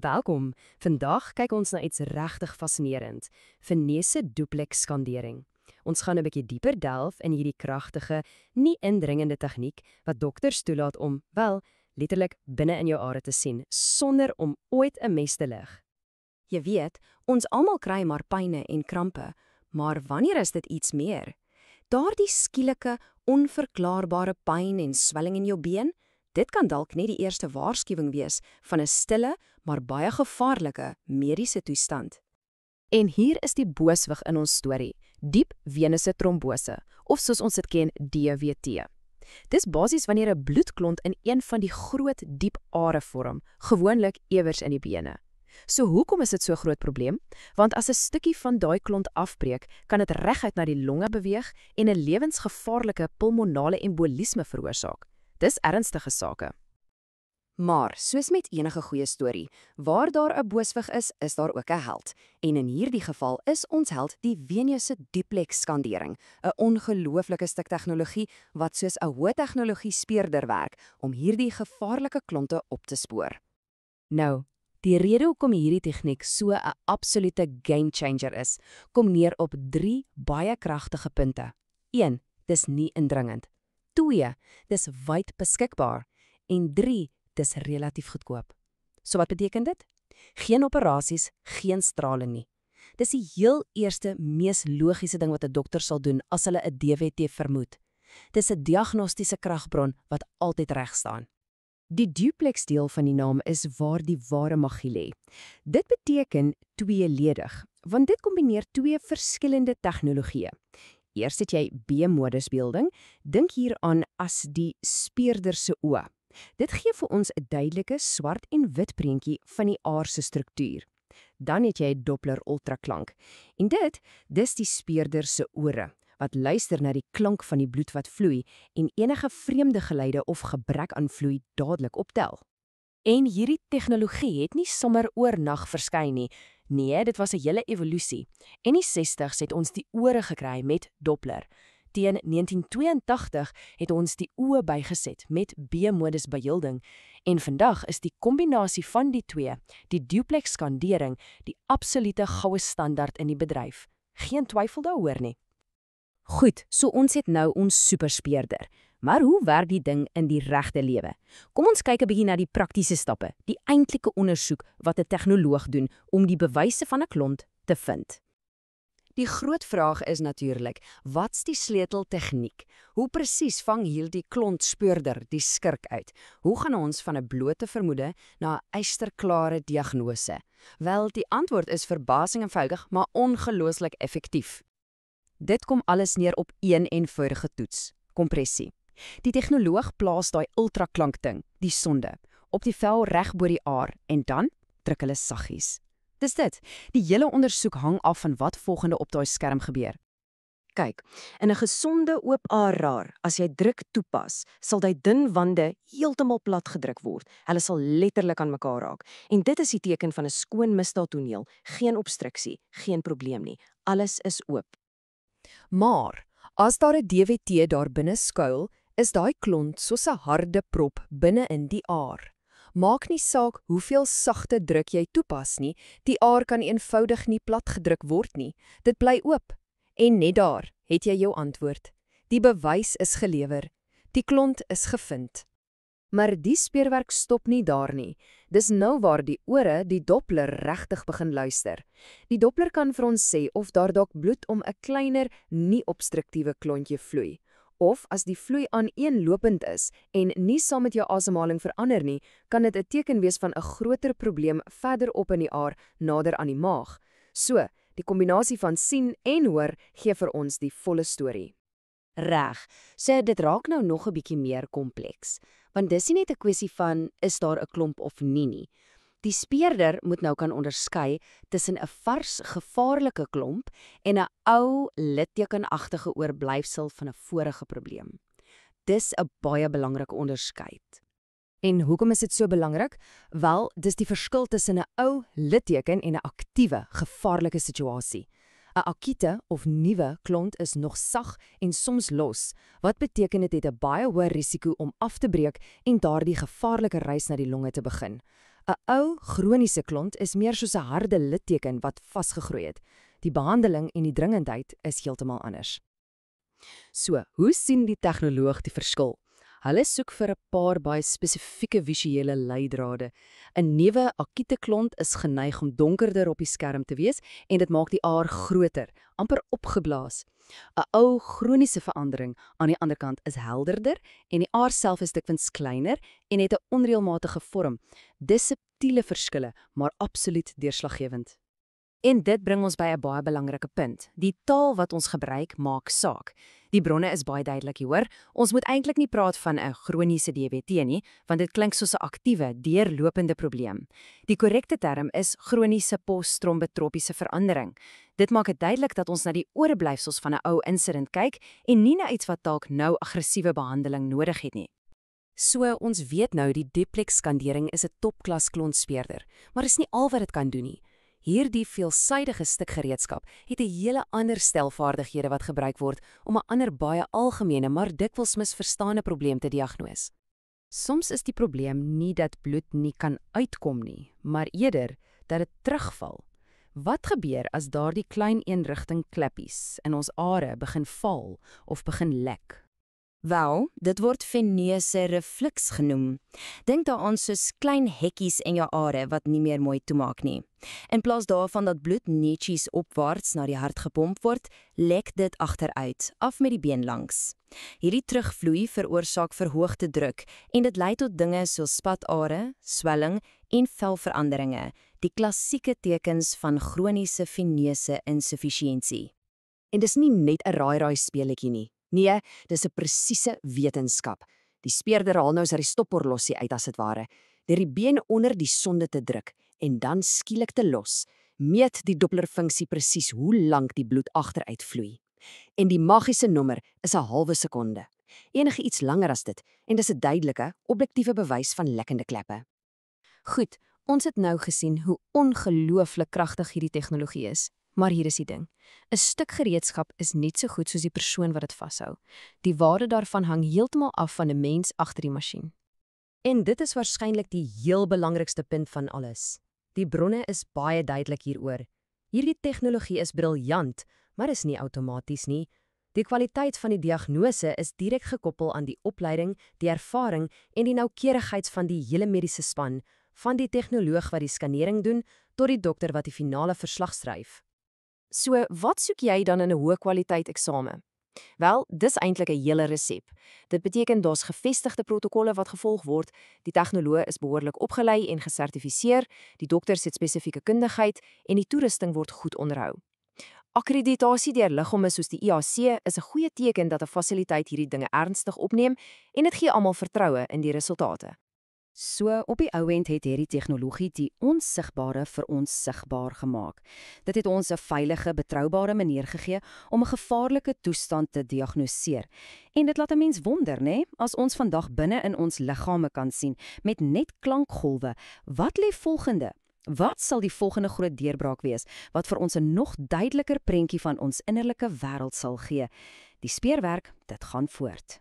Welkom. Vandag kyk ons na iets regtig fascinerend: venese duplex skandering. Ons gaan 'n bietjie dieper delf in hierdie kragtige, nie indringende tegniek wat dokters toelaat om, wel, letterlik binne in jou are te sien sonder om ooit 'n mes te lig. Jy weet, ons almal kry maar pyne en krampe, maar wanneer is dit iets meer? Daardie skielike, onverklaarbare pyn en swelling in jou been, dit kan dalk net die eerste waarskuwing wees van 'n stille, maar baie gevaarlike mediese toestand. En hier is die booswig in ons storie, diep venese trombose, of soos ons dit ken, DVT. Dis basies wanneer 'n bloedklont in een van die groot diep are vorm, gewoonlik iewers in die bene. So hoekom is dit so 'n groot probleem? Want as 'n stukkie van daai klont afbreek, kan dit reguit na die longe beweeg en 'n lewensgevaarlike pulmonale embolisme veroorsaak. Dis ernstige sake. Maar, soos met enige goeie storie, waar daar 'n booswig is, is daar ook 'n held. En in hierdie geval is ons held die venese duplex skandering, 'n ongelooflike stuk tegnologie wat soos 'n hoë-tegnologie speurder werk om hierdie gevaarlike klonte op te spoor. Nou, die rede hoekom hierdie tegniek so 'n absolute game changer is, kom neer op 3 baie kragtige punte. 1. Dis nie indringend. 2. Dis wyd beskikbaar. En 3. Dis relatief goedkoop. So wat beteken dit? Geen operasies, geen straling nie. Dis die heel eerste, mees logiese ding wat 'n dokter sal doen as hulle 'n DVT vermoed. Dis 'n diagnostiese kragbron wat altyd reg staan. Die duplex deel van die naam is waar die ware magie lê. Dit beteken tweeledig, want dit kombineer 2 verskillende tegnologieë. Eers het jy B-modusbeelding, dink hieraan as die speurder se oë. Dit gee vir ons 'n duidelike swart en wit prentjie van die aar se struktuur. Dan het jy Doppler ultraklank. En dis die speurder se ore, wat luister na die klank van die bloed wat vloei en enige vreemde geluide of gebrek aan vloei dadelik optel. En hierdie tegnologie het nie sommer oornag verskyn nie. Nee, dit was 'n hele evolusie. In die 60's het ons die ore gekry met Doppler. Teen 1982 het ons die oë bygesit met B-modus behelding en vandag is die kombinasie van die twee, die duplex skandering, die absolute goue standaard in die bedryf. Geen twyfel daaroor nie. Goed, so ons het nou ons superspeurder. Maar hoe werk die ding in die regte lewe? Kom ons kyk 'n bietjie na die praktiese stappe, die eintlike ondersoek wat 'n tegnoloog doen om die bewyse van 'n klont te vind. Die groot vraag is natuurlik, wat's die sleuteltegniek? Hoe presies vang hierdie klontspeurder die skurk uit? Hoe gaan ons van 'n blote vermoede na 'n ysterklare diagnose? Wel, die antwoord is verbasing eenvoudig, maar ongelooflik effektief. Dit kom alles neer op een eenvoudige toets: kompressie. Die tegnoloog plaas daai ultraklank ding, die sonde, op die vel reg bo die aar en dan druk hulle saggies. Dis dit. Die hele ondersoek hang af van wat volgende op daai skerm gebeur. Kyk, in 'n gesonde oop aarraar, as jy druk toepas, sal die dun wande heeltemal plat gedruk word. Hulle sal letterlik aan mekaar raak. En dit is die teken van 'n skoon misdaadtoneel. Geen obstruksie, geen probleem nie. Alles is oop. Maar, as daar 'n DVT daar binne skuil, is daai klont soos 'n harde prop binne in die aar. Maak nie saak hoeveel sagte druk jy toepas nie, die aar kan eenvoudig nie plat gedruk word nie. Dit bly oop. En net daar het jy jou antwoord. Die bewys is gelewer. Die klont is gevind. Maar die speurwerk stop nie daar nie. Dis nou waar die ore die Doppler regtig begin luister. Die Doppler kan vir ons sê of daar dalk bloed om 'n kleiner, nie obstruktiewe klontjie vloei. Of as die vloei aaneenlopend is en nie saam met jou asemhaling verander nie, kan dit 'n teken wees van 'n groter probleem verder op in die aar, nader aan die maag. So, die kombinasie van sien en hoor gee vir ons die volle storie. Reg, so dit raak nou nog 'n bietjie meer kompleks, want dis nie net 'n kwessie van is daar 'n klomp of nie. Die speurder moet nou kan onderskei tussen 'n vars, gevaarlike klomp en 'n ou, littekenagtige oorblyfsel van 'n vorige probleem. Dis 'n baie belangrike onderskeid. En hoekom is dit so belangrik? Wel, dis die verskil tussen 'n ou litteken en 'n aktiewe, gevaarlike situasie. 'n Akute of nuwe klont is nog sag en soms los, wat beteken dit het 'n baie hoër risiko om af te breek en daardie gevaarlike reis na die longe te begin. 'n Ou, chroniese klont is meer soos 'n harde litteken wat vasgegroei het. Die behandeling en die dringendheid is heeltemal anders. So, hoe sien die tegnoloog die verskil? Hulle soek vir 'n paar baie spesifieke visuele leidrade. 'n Nuwe akute klont is geneig om donkerder op die skerm te wees en dit maak die aar groter, amper opgeblaas. 'n Ou chroniese verandering aan die ander kant is helderder en die aar self is dikwels kleiner en het 'n onreëlmatige vorm. Dis subtiele verskille, maar absoluut deurslaggewend. En dit bring ons by 'n baie belangrike punt. Die taal wat ons gebruik maak saak. Die bronne is baie duidelik hier, hoor. Ons moet eintlik nie praat van 'n chroniese DWT nie, want dit klink soos 'n aktiewe, deurlopende probleem. Die korrekte term is chroniese post-trombotropiese verandering. Dit maak dit duidelik dat ons na die oorblyfsels van 'n ou insident kyk en nie na iets wat dalk nou aggressiewe behandeling nodig het nie. So, ons weet nou die duplex-skandering is 'n topklas klontspeurder, maar is nie al wat dit kan doen nie. Hierdie veelsidige stuk gereedskap het 'n hele ander stel vaardighede wat gebruik word om 'n ander baie algemene maar dikwels misverstane probleem te diagnoseer. Soms is die probleem nie dat bloed nie kan uitkom nie, maar eerder dat dit terugval. Wat gebeur as daardie klein eenrigting klippies in ons are begin val of begin lek? Wel, dit word veneuse reflux genoem. Dink daaraan soos klein hekkies in jou are wat nie meer mooi toemaak nie. In plaas daarvan dat bloed netjies opwaarts na die hart gepomp word, lek dit agteruit, af met die been langs. Hierdie terugvloei veroorsaak verhoogde druk en dit lei tot dinge soos spatare, swelling en velveranderinge, die klassieke tekens van chroniese veneuse insuffisiënsie. En dis nie net 'n raai-raai speletjie nie. Nee, dis 'n presiese wetenskap. Die speurder haal nou sy stopporlossie uit as dit ware, deur die been onder die sonde te druk en dan skielik te los. Meet die Doppler-funksie presies hoe lank die bloed agteruit vloei. En die magiese nommer is 'n halwe sekonde. Enige iets langer as dit en dis 'n duidelike, objektiewe bewys van lekkende kleppe. Goed, ons het nou gesien hoe ongelooflik kragtig hierdie tegnologie is. Maar hier is die ding. 'n Stuk gereedskap is net so goed soos die persoon wat dit vashou. Die waarde daarvan hang heeltemal af van 'n mens agter die masjien. En dit is waarskynlik die heel belangrikste punt van alles. Die bronne is baie duidelik hieroor. Hierdie tegnologie is briljant, maar is nie outomaties nie. Die kwaliteit van die diagnose is direk gekoppel aan die opleiding, die ervaring en die noukeurigheid van die hele mediese span, van die tegnoloog wat die skannering doen tot die dokter wat die finale verslag skryf. So, wat soek jy dan in 'n hoë kwaliteit eksamen? Wel, dis eintlik 'n hele resep. Dit beteken daar's gevestigde protokolle wat gevolg word, die tegnoloog is behoorlik opgelei en gesertifiseer, die dokters het spesifieke kundigheid en die toerusting word goed onderhou. Akkreditasie deur liggame soos die IAC is 'n goeie teken dat 'n fasiliteit hierdie dinge ernstig opneem en dit gee almal vertroue in die resultate. So, op die ou end het hierdie tegnologie die onsigbare vir ons sigbaar gemaak. Dit het ons 'n veilige, betroubare manier gegee om 'n gevaarlike toestand te diagnoseer. En dit laat 'n mens wonder, né, as ons vandag binne in ons liggame kan sien met net klankgolwe, wat lê volgende? Wat sal die volgende groot deurbraak wees wat vir ons 'n nog duideliker prentjie van ons innerlike wêreld sal gee? Die speurwerk, dit gaan voort.